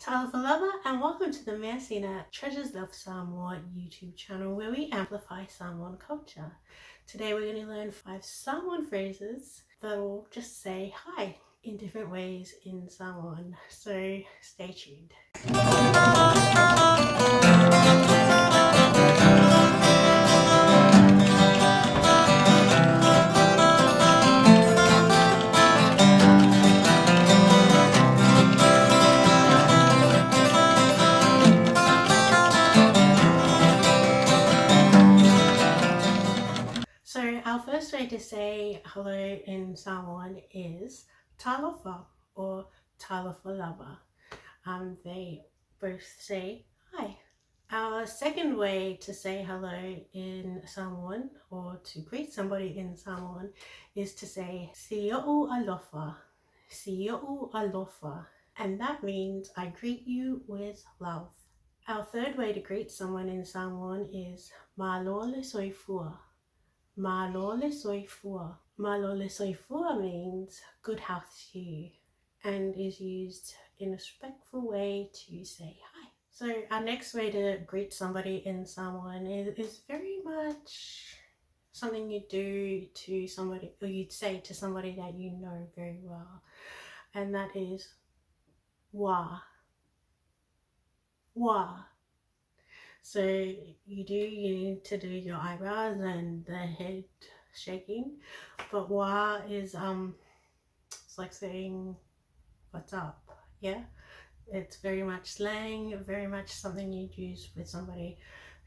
Talofa and welcome to the Measina Treasures of Samoa YouTube channel where we amplify Samoan culture. Today we're going to learn 5 Samoan phrases that will just say hi in different ways in Samoan, so stay tuned. So our first way to say hello in Samoan is talofa or talofa. They both say hi. Our second way to say hello in Samoan or to greet somebody in Samoan is to say si'o'u alofa, si'o'u alofa, and that means I greet you with love. Our third way to greet someone in Samoan is malole soifua. Malole soifua. Malole soifua means good health to you and is used in a respectful way to say hi. So our next way to greet somebody in Samoan is very much something you do to somebody, or you'd say to somebody that you know very well, and that is wa. Wa. So you need to do your eyebrows and the head shaking, but wa is it's like saying what's up, yeah? It's very much slang, very much something you'd use with somebody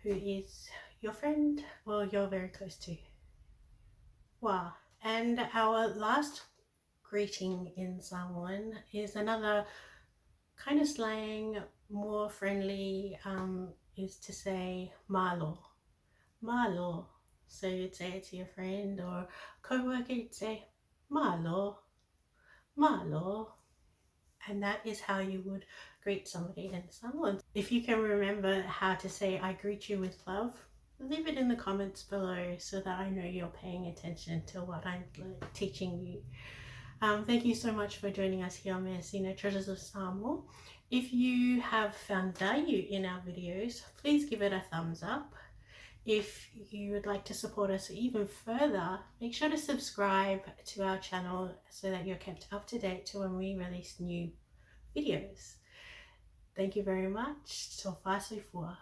who is your friend or you're very close to. Wa. And our last greeting in Samoan is another kind of slang, more friendly, is to say malo. Malo. So you'd say it to your friend or co-worker, you'd say malo, malo. And that is how you would greet somebody in Samoan. If you can remember how to say I greet you with love, leave it in the comments below so that I know you're paying attention to what I'm teaching you. Thank you so much for joining us here on Measina Treasures of Samoa. If you have found value in our videos, please give it a thumbs up. If you would like to support us even further, make sure to subscribe to our channel so that you're kept up to date to when we release new videos. Thank you very much. Tofa soifua.